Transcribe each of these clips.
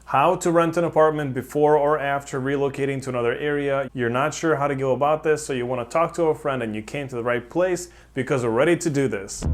How to rent an apartment before or after relocating to another area. You're not sure how to go about this, so you want to talk to a friend, and you came to the right place because we're ready to do this.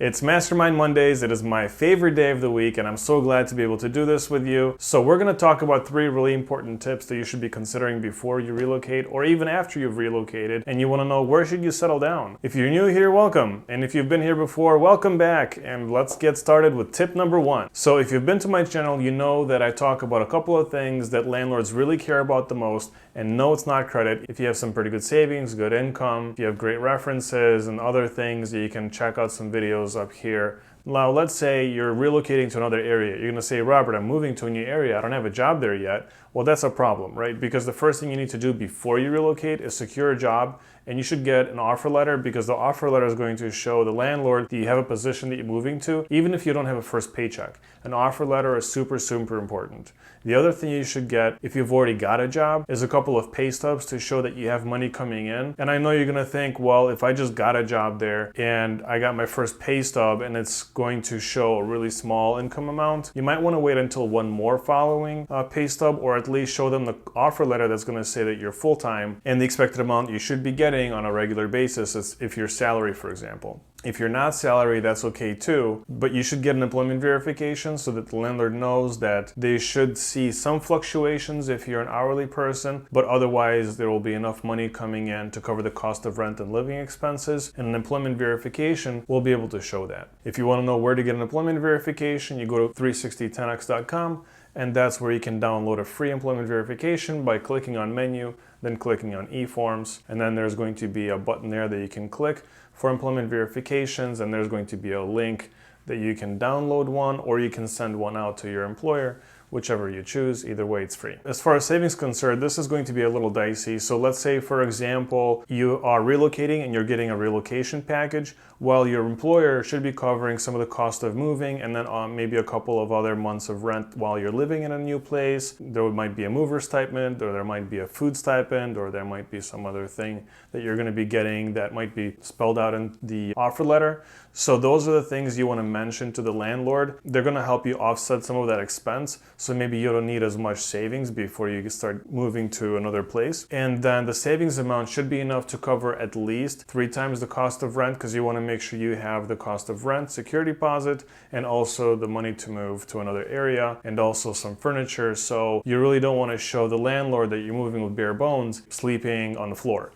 It's Mastermind Mondays. It is my favorite day of the week, and I'm so glad to be able to do this with you. So we're going to talk about 3 really important tips that you should be considering before you relocate or even after you've relocated, and you want to know where should you settle down. If you're new here, welcome. And if you've been here before, welcome back. And let's get started with tip number 1. So if you've been to my channel, you know that I talk about a couple of things that landlords really care about the most. And no, it's not credit. If you have some pretty good savings, good income, if you have great references and other things, you can check out some videos up here. Now, let's say you're relocating to another area. You're going to say, Robert, I'm moving to a new area. I don't have a job there yet. Well, that's a problem, right? Because the first thing you need to do before you relocate is secure a job, and you should get an offer letter, because the offer letter is going to show the landlord that you have a position that you're moving to, even if you don't have a first paycheck. An offer letter is super, super important. The other thing you should get, if you've already got a job, is a couple of pay stubs to show that you have money coming in. And I know you're gonna think, well, if I just got a job there and I got my first pay stub and it's going to show a really small income amount, you might wanna wait until one more following pay stub, or at least show them the offer letter that's gonna say that you're full-time and the expected amount you should be getting on a regular basis is if you're salary, for example. If you're not salary, that's okay too, but you should get an employment verification so that the landlord knows that they should see some fluctuations if you're an hourly person, but otherwise there will be enough money coming in to cover the cost of rent and living expenses, and an employment verification will be able to show that. If you want to know where to get an employment verification, you go to 36010x.com, and that's where you can download a free employment verification by clicking on menu, then clicking on e-forms, and then there's going to be a button there that you can click for employment verifications, and there's going to be a link that you can download one, or you can send one out to your employer, whichever you choose. Either way, it's free. As far as savings concerned, this is going to be a little dicey. So let's say, for example, you are relocating and you're getting a relocation package, while your employer should be covering some of the cost of moving, and then maybe a couple of other months of rent while you're living in a new place. There might be a mover stipend, or there might be a food stipend, or there might be some other thing that you're going to be getting that might be spelled out in the offer letter. So those are the things you want to mention to the landlord. They're going to help you offset some of that expense. So maybe you don't need as much savings before you start moving to another place. And then the savings amount should be enough to cover at least 3 times the cost of rent, because you want to make sure you have the cost of rent, security deposit, and also the money to move to another area, and also some furniture. So you really don't want to show the landlord that you're moving with bare bones, sleeping on the floor.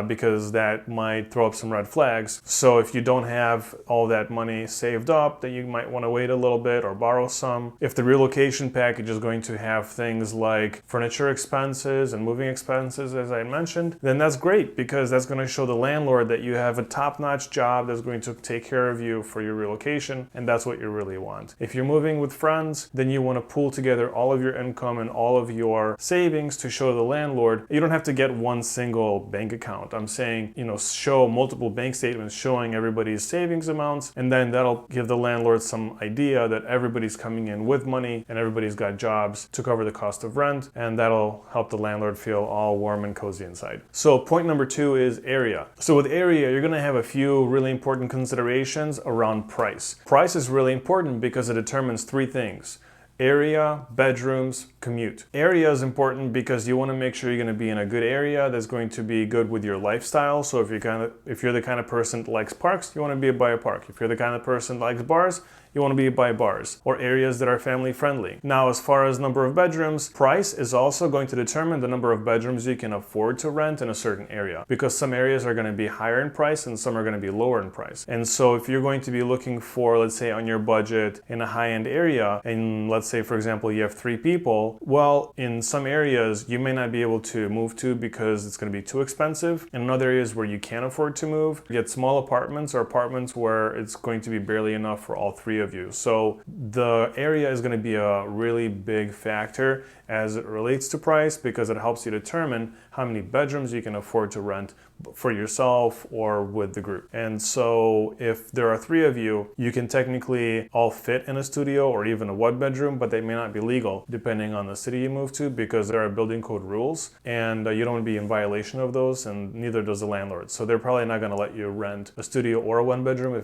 Because that might throw up some red flags. So if you don't have all that money saved up, then you might want to wait a little bit or borrow some. If the relocation package is going to have things like furniture expenses and moving expenses, as I mentioned, then that's great, because that's going to show the landlord that you have a top-notch job that's going to take care of you for your relocation, and that's what you really want. If you're moving with friends, then you want to pool together all of your income and all of your savings to show the landlord. You don't have to get one single bank account. I'm saying, show multiple bank statements showing everybody's savings amounts, and then that'll give the landlord some idea that everybody's coming in with money and everybody's got jobs to cover the cost of rent, and that'll help the landlord feel all warm and cozy inside. So point number 2 is area. So with area, you're going to have a few really important considerations around price. Price is really important because it determines 3 things: area, bedrooms, commute. Area is important because you want to make sure you're going to be in a good area that's going to be good with your lifestyle. So if you're the kind of person that likes parks, you want to be by a park. If you're the kind of person that likes bars, you want to be by bars or areas that are family friendly. Now, as far as number of bedrooms, price is also going to determine the number of bedrooms you can afford to rent in a certain area, because some areas are going to be higher in price and some are going to be lower in price. And so if you're going to be looking for, let's say, on your budget in a high-end area, and let's say, for example, you have 3 people, well, in some areas you may not be able to move to because it's going to be too expensive. In other areas where you can't afford to move, get small apartments or apartments where it's going to be barely enough for all 3 3 of you. So the area is going to be a really big factor as it relates to price, because it helps you determine how many bedrooms you can afford to rent for yourself or with the group. And so if there are 3 of you, you can technically all fit in a studio or even a 1-bedroom, but they may not be legal depending on the city you move to, because there are building code rules and you don't want to be in violation of those, and neither does the landlord. So they're probably not going to let you rent a studio or a 1-bedroom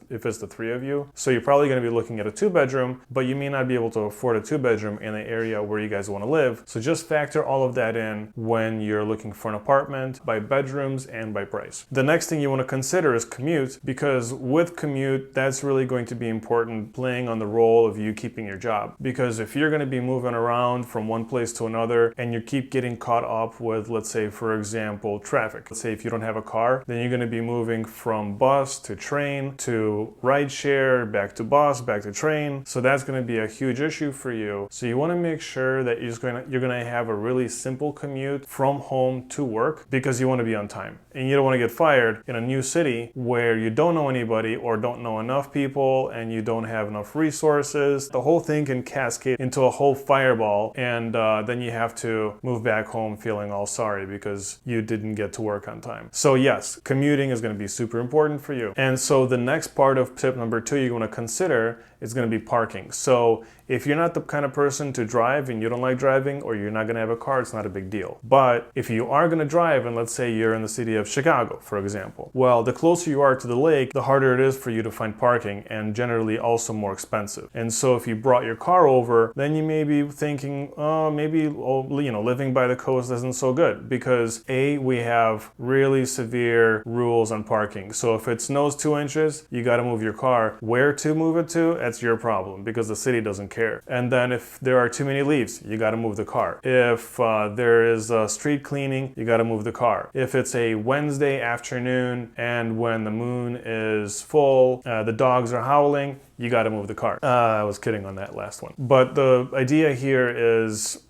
if it's the 3 of you. So you're probably going to be looking at a 2-bedroom, but you may not be able to afford a 2-bedroom in the area where you guys want to live. So just factor all of that in when you're looking for an apartment by bedrooms and by price. The next thing you want to consider is commute, because with commute, that's really going to be important, playing on the role of you keeping your job. Because if you're going to be moving around from one place to another and you keep getting caught up with, let's say, for example, traffic. Let's say if you don't have a car, then you're going to be moving from bus to train to rideshare, back to bus, back to train. So that's going to be a huge issue for you. So you want to make sure that you're going to have a really simple commute from home to work, because you want to be on time. And you don't want to get fired in a new city where you don't know anybody or don't know enough people and you don't have enough resources. The whole thing can cascade into a whole fireball, and then you have to move back home feeling all sorry because you didn't get to work on time. So yes, commuting is going to be super important for you. And so the next part of tip number 2 you want to consider is going to be parking. So if you're not the kind of person to drive and you don't like driving, or you're not going to have a car, it's not a big deal. But if you are going to drive, and let's say you're in the city of Chicago, for example, well, the closer you are to the lake, the harder it is for you to find parking, and generally also more expensive. And so if you brought your car over, then you may be thinking, living by the coast isn't so good, because we have really severe rules on parking. So if it snows 2 inches, you got to move your car. Where to move it to? That's your problem, because the city doesn't care. And then if there are too many leaves, you got to move the car. If there is street cleaning, you got to move the car. If it's a Wednesday afternoon and when the moon is full, the dogs are howling, you got to move the car. I was kidding on that last one. But the idea here is,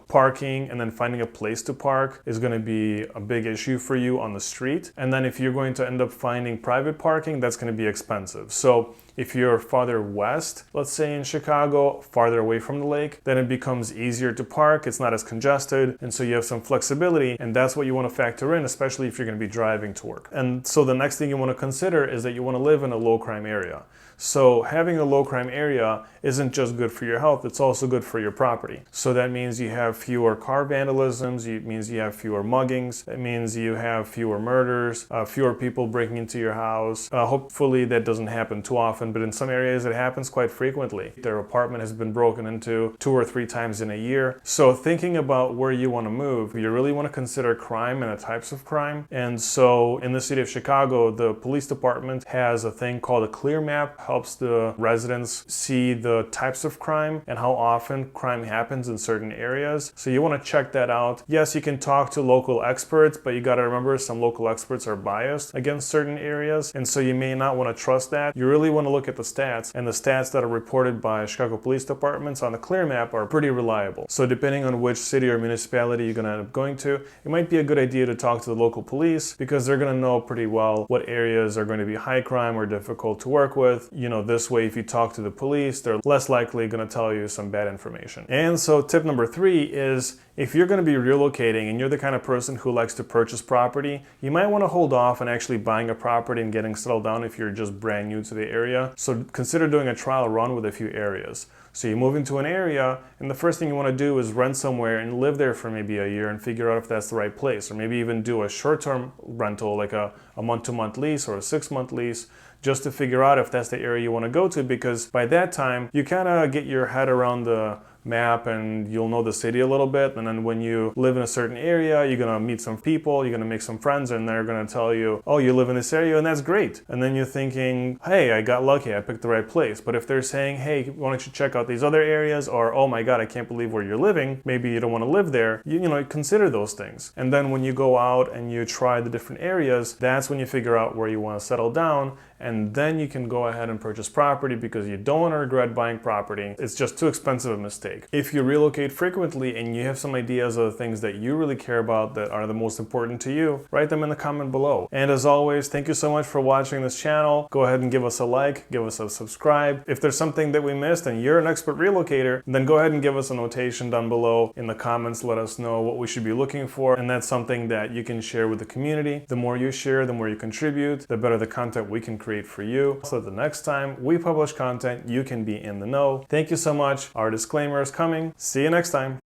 parking and then finding a place to park is going to be a big issue for you on the street. And then if you're going to end up finding private parking, that's going to be expensive. So if you're farther west, let's say in Chicago, farther away from the lake, then it becomes easier to park. It's not as congested, and so you have some flexibility, and that's what you want to factor in, especially if you're going to be driving to work. And so the next thing you want to consider is that you want to live in a low crime area. So having a low crime area isn't just good for your health, it's also good for your property. So that means you have fewer car vandalisms, it means you have fewer muggings, it means you have fewer murders, fewer people breaking into your house. Hopefully that doesn't happen too often, but in some areas it happens quite frequently. Their apartment has been broken into 2 or 3 times in a year. So thinking about where you want to move, you really want to consider crime and the types of crime. And so in the city of Chicago, the police department has a thing called a clear map, helps the residents see the types of crime and how often crime happens in certain areas. So you want to check that out. Yes, you can talk to local experts, but you got to remember some local experts are biased against certain areas, and so you may not want to trust that. You really want to look at the stats, and the stats that are reported by Chicago police departments on the clear map are pretty reliable. So depending on which city or municipality you're going to end up going to, it might be a good idea to talk to the local police, because they're going to know pretty well what areas are going to be high crime or difficult to work with. This way, if you talk to the police, they're less likely going to tell you some bad information. And so tip number 3 is, if you're going to be relocating and you're the kind of person who likes to purchase property, you might want to hold off on actually buying a property and getting settled down if you're just brand new to the area. So consider doing a trial run with a few areas. So you move into an area, and the first thing you want to do is rent somewhere and live there for maybe a year and figure out if that's the right place, or maybe even do a short-term rental, like a month-to-month lease or a 6-month lease, just to figure out if that's the area you want to go to, because by that time you kind of get your head around the map and you'll know the city a little bit. And then when you live in a certain area, you're gonna meet some people, you're gonna make some friends, and they're gonna tell you, oh, you live in this area, and that's great. And then you're thinking, hey, I got lucky, I picked the right place. But if they're saying, hey, why don't you check out these other areas, or oh my God, I can't believe where you're living, maybe you don't want to live there, you consider those things. And then when you go out and you try the different areas, that's when you figure out where you want to settle down. And then you can go ahead and purchase property, because you don't want to regret buying property. It's just too expensive a mistake. mistake. If you relocate frequently and you have some ideas of the things that you really care about that are the most important to you, write them in the comment below. And as always, thank you so much for watching this channel. Go ahead and give us a like, give us a subscribe. If there's something that we missed and you're an expert relocator, then go ahead and give us a notation down below in the comments. Let us know what we should be looking for, and that's something that you can share with the community. The more you share, the more you contribute, the better the content we can create for you, so that the next time we publish content, you can be in the know. Thank you so much. Our disclaimer is coming. See you next time.